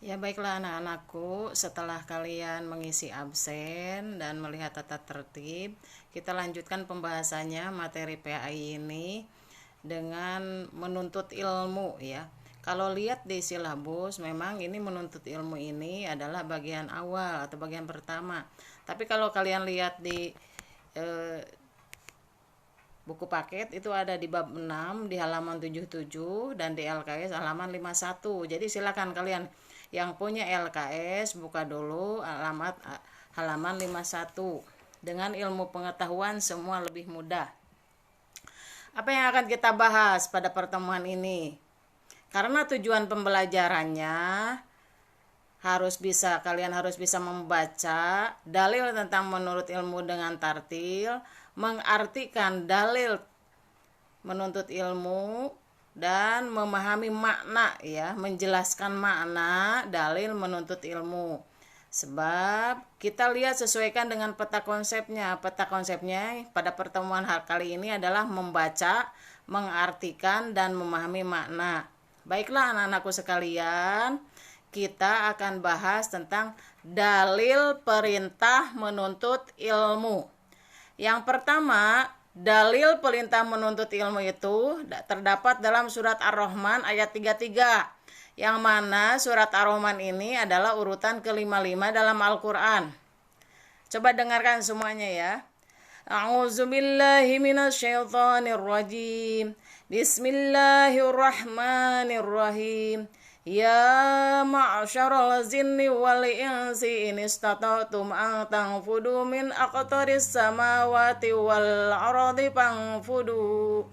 Ya baiklah anak-anakku, setelah kalian mengisi absen dan melihat tata tertib, kita lanjutkan pembahasannya materi PAI ini dengan menuntut ilmu ya. Kalau lihat di silabus, memang ini menuntut ilmu ini adalah bagian awal atau bagian pertama. Tapi kalau kalian lihat di eh, buku paket itu ada di bab 6 di halaman 77 dan di LKS halaman 51. Jadi silakan kalian yang punya LKS buka dulu halaman 51. Dengan ilmu pengetahuan semua lebih mudah. Apa yang akan kita bahas pada pertemuan ini? Karena tujuan pembelajarannya kalian harus bisa membaca dalil tentang menurut ilmu dengan tartil, mengartikan dalil menuntut ilmu, dan memahami makna ya, menjelaskan makna dalil menuntut ilmu. Sebab kita lihat sesuaikan dengan peta konsepnya. Peta konsepnya pada pertemuan kali ini adalah membaca, mengartikan, dan memahami makna. Baiklah anak-anakku sekalian, kita akan bahas tentang dalil perintah menuntut ilmu. Yang pertama, dalil perintah menuntut ilmu itu terdapat dalam surat Ar-Rahman ayat 33. Yang mana surat Ar-Rahman ini adalah urutan ke-55 dalam Al-Quran. Coba dengarkan semuanya ya. A'udzubillahi minasyaitonirrajim. Bismillahirrahmanirrahim. Ya ma'syaral jinni wal insi in istata'tum an tanfudu min aqtaris samawati wal ardi fanfudu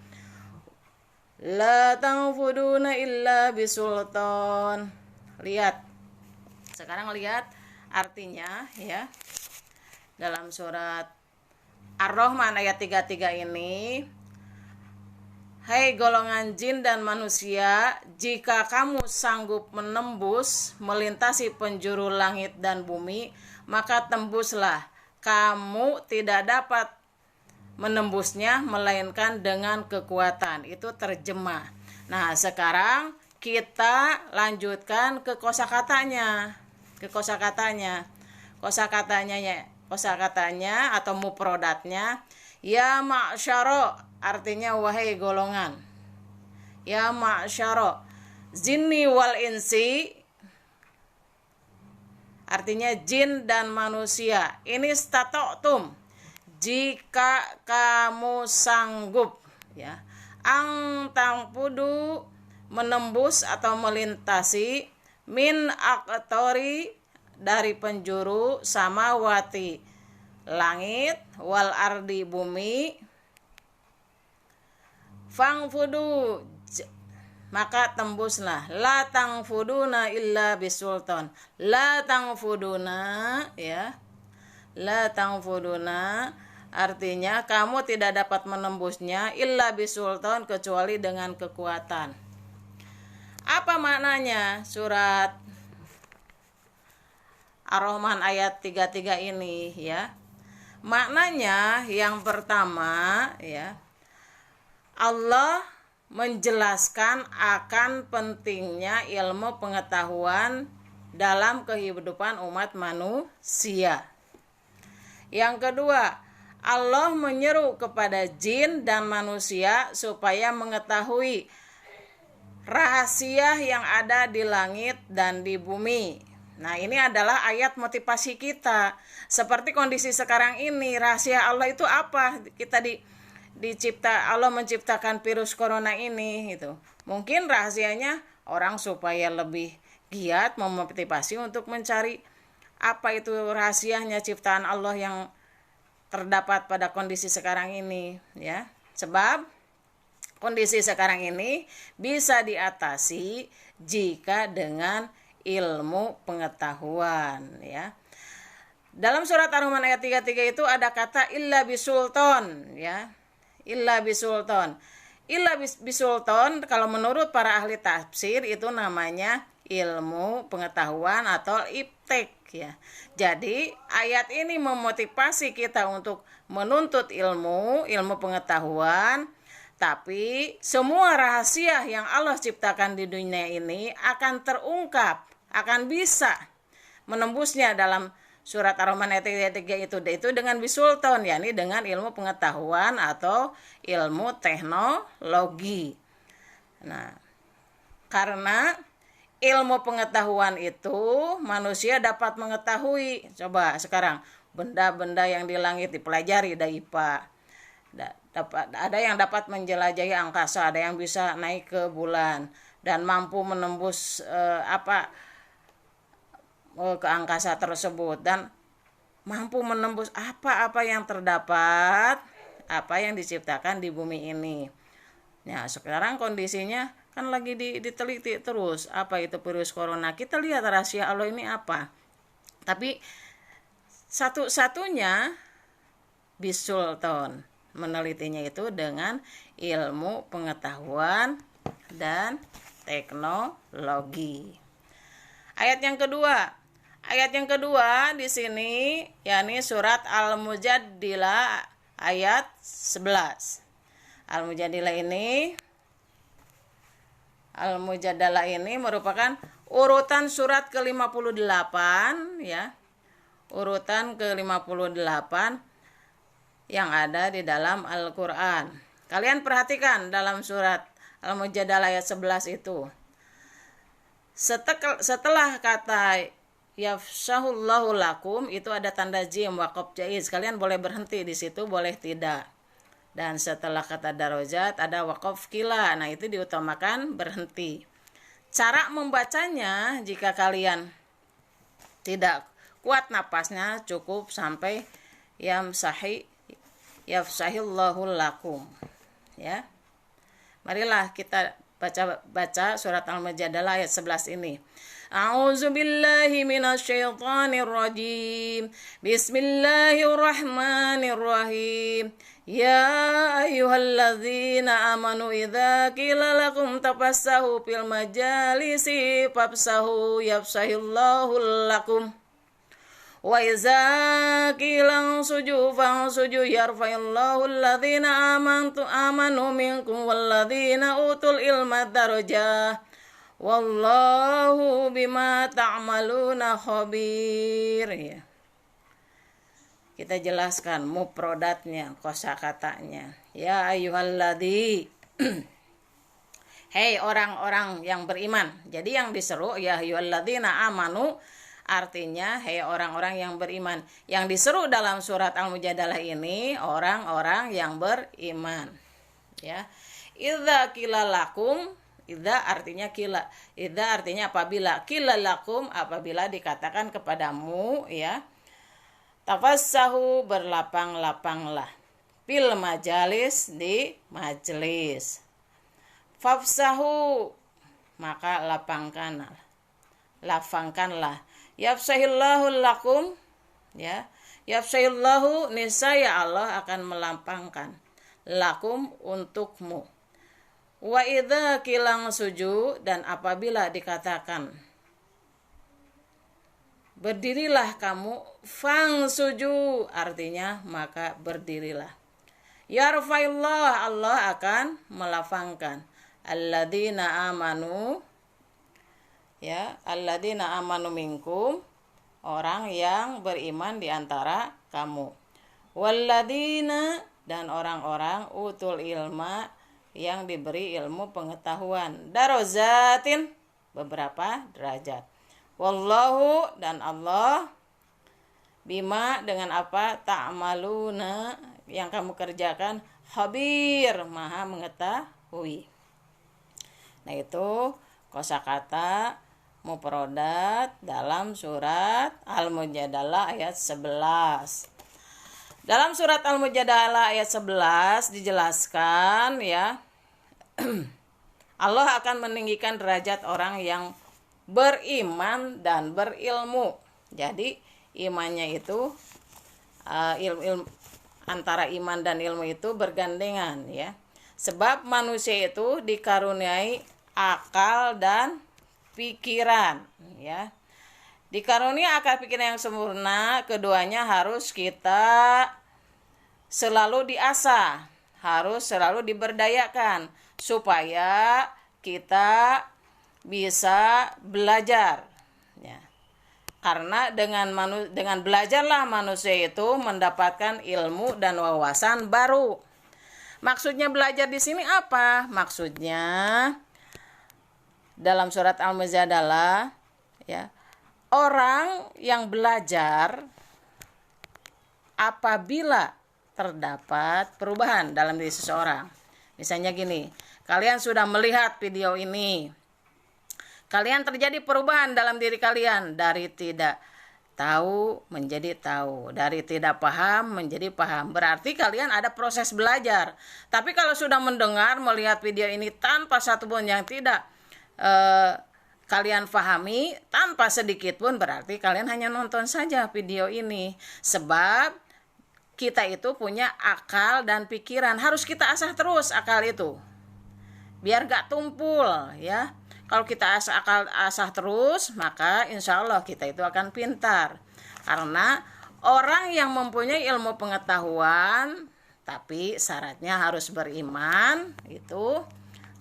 la tanfuduna illa bisultan. Lihat. Sekarang lihat artinya ya. Dalam surat Ar-Rahman ayat 33 ini, hai golongan jin dan manusia, jika kamu sanggup menembus, melintasi penjuru langit dan bumi, maka tembuslah. Kamu tidak dapat menembusnya melainkan dengan kekuatan. Itu terjemah. Nah, sekarang kita lanjutkan ke kosakatanya. Kosakatanya atau mufradatnya, ya ma'syaro, artinya wahai golongan. Ya ma'syaro jinni wal insi, artinya jin dan manusia. Ini stata'tum, jika kamu sanggup ya, ang tangpudu, menembus atau melintasi, min aqtori, dari penjuru samawati, langit, wal ardi, bumi, fangfudu, maka tembuslah. La tangfuduna illa bisultan. La tangfuduna ya. La tangfuduna artinya kamu tidak dapat menembusnya illa bisultan, kecuali dengan kekuatan. Apa maknanya surat Ar-Rahman ayat 33 ini ya? Maknanya yang pertama ya, Allah menjelaskan akan pentingnya ilmu pengetahuan dalam kehidupan umat manusia. Yang kedua, Allah menyeru kepada jin dan manusia supaya mengetahui rahasia yang ada di langit dan di bumi. Nah, ini adalah ayat motivasi kita. Seperti kondisi sekarang ini, rahasia Allah itu apa? Allah menciptakan virus corona ini gitu. Mungkin rahasianya orang supaya lebih giat, memotivasi untuk mencari apa itu rahasianya ciptaan Allah yang terdapat pada kondisi sekarang ini ya. Sebab kondisi sekarang ini bisa diatasi jika dengan ilmu pengetahuan ya. Dalam surat Ar-Rahman ayat 33 itu ada kata illa bisultan ya. Illa bisultan. Illa bisultan kalau menurut para ahli tafsir itu namanya ilmu pengetahuan atau iptek ya. Jadi ayat ini memotivasi kita untuk menuntut ilmu pengetahuan. Tapi semua rahasia yang Allah ciptakan di dunia ini akan terungkap, akan bisa menembusnya dalam surat Ar-Rahman ayat 3 itu dengan bisulton, yakni dengan ilmu pengetahuan atau ilmu teknologi. Nah, karena ilmu pengetahuan itu manusia dapat mengetahui, coba sekarang benda-benda yang di langit dipelajari dari IPA. Ada yang dapat menjelajahi angkasa, ada yang bisa naik ke bulan dan mampu menembus ke angkasa tersebut, dan mampu menembus apa-apa yang terdapat, apa yang diciptakan di bumi ini. Nah, sekarang kondisinya kan lagi diteliti terus, apa itu virus corona. Kita lihat rahasia Allah ini apa. Tapi satu-satunya Bisulton menelitinya itu dengan ilmu pengetahuan dan teknologi. Ayat yang kedua di sini yakni surat Al-Mujadilah ayat 11. Al-Mujadalah ini merupakan urutan surat ke-58 ya. Urutan ke-58 yang ada di dalam Al-Qur'an. Kalian perhatikan dalam surat Al-Mujadalah ayat 11 itu. Setelah kata yafsahullahu lakum itu ada tanda jim waqaf jaiz. Kalian boleh berhenti di situ, boleh tidak. Dan setelah kata darajat ada waqaf kila. Nah, itu diutamakan berhenti. Cara membacanya jika kalian tidak kuat napasnya cukup sampai yafsahillahu lakum. Ya. Marilah kita baca surat Al-Mujadalah ayat 11 ini. A'udzubillahi minasyaitonir rajim. Bismillahirrahmanirrahim. Ya ayyuhalladzina amanu idza qila lakum tafassahu fil majalisi fafsahu yafsahillahu lakum. Wa iza qila suju fansuju yarfa'illahu alladzina amanu minkum walladzina utul ilma darajah. Wallahu bima ta'maluna khabir. Ya. Kita jelaskan mufradatnya, kosakatanya. Ya ayyuhalladzi. Hei orang-orang yang beriman. Jadi yang diseru ya ayyuhalladzina amanu artinya hei orang-orang yang beriman. Yang diseru dalam surat Al-Mujadalah ini orang-orang yang beriman. Ya. Idza qila lakum, idza artinya kila. Idza artinya apabila, qila lakum apabila dikatakan kepadamu ya. Tafassahu berlapang-lapanglah. Fil majalis di majelis. Fafsahu maka lapangkanlah. Yafsahillahu lakum ya. Yafsahillahu niscaya Allah akan melampangkan lakum untukmu. Wa idza kilang suju dan apabila dikatakan berdirilah kamu, fang suju artinya maka berdirilah. Yarfa'illah Allah akan melafangkan alladzina amanu ya, alladzina amanu minkum orang yang beriman di antara kamu. Walladzina dan orang-orang utul ilma yang diberi ilmu pengetahuan. Darajatin beberapa derajat. Wallahu dan Allah bima dengan apa ta'maluna yang kamu kerjakan khabir maha mengetahui. Nah, itu kosakata mufradat dalam surat Al-Mujadalah ayat 11. Dalam surat Al-Mujadalah ayat 11 dijelaskan ya Allah akan meninggikan derajat orang yang beriman dan berilmu. Jadi imannya itu antara iman dan ilmu itu bergandengan ya. Sebab manusia itu dikaruniai akal dan pikiran ya. Dikarunia akal pikiran yang sempurna, keduanya harus kita selalu diasah, harus selalu diberdayakan supaya kita bisa belajar Karena dengan belajarlah manusia itu mendapatkan ilmu dan wawasan baru. Maksudnya belajar di sini apa? Maksudnya dalam surat Al-Mujadalah, ya, orang yang belajar apabila terdapat perubahan dalam diri seseorang. Misalnya gini, kalian sudah melihat video ini. Kalian terjadi perubahan dalam diri kalian dari tidak tahu menjadi tahu, dari tidak paham menjadi paham. Berarti kalian ada proses belajar. Tapi kalau sudah mendengar, melihat video ini tanpa satu pun yang tidak kalian pahami, tanpa sedikit pun, berarti kalian hanya nonton saja video ini. Sebab kita itu punya akal dan pikiran, harus kita asah terus akal itu, biar gak tumpul, ya. Kalau kita asah terus, maka insya Allah kita itu akan pintar. Karena orang yang mempunyai ilmu pengetahuan, tapi syaratnya harus beriman, itu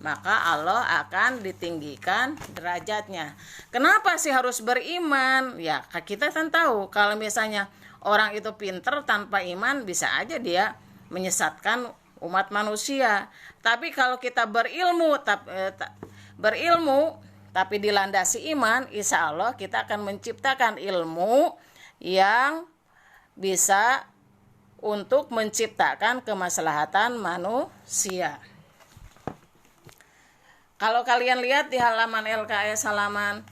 maka Allah akan ditinggikan derajatnya. Kenapa sih harus beriman? Ya, kita kan tahu kalau misalnya orang itu pintar tanpa iman, bisa aja dia menyesatkan umat manusia. Tapi kalau kita berilmu tapi dilandasi iman, insya Allah kita akan menciptakan ilmu yang bisa untuk menciptakan kemaslahatan manusia. Kalau kalian lihat di halaman LKS halaman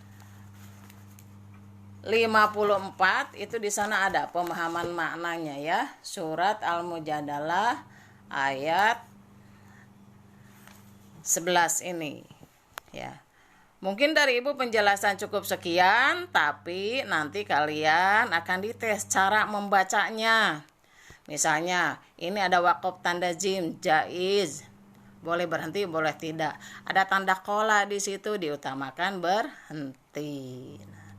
54, itu di sana ada pemahaman maknanya, ya. Surat Al-Mujadalah ayat 11 ini, ya. Mungkin dari Ibu penjelasan cukup sekian, tapi nanti kalian akan dites cara membacanya. Misalnya, ini ada wakaf tanda jim, jaiz, boleh berhenti, boleh tidak. Ada tanda kola di situ, diutamakan berhenti. Nah,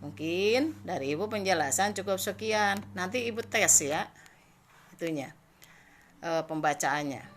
mungkin dari Ibu penjelasan cukup sekian. Nanti Ibu tes, ya, itunya, pembacaannya.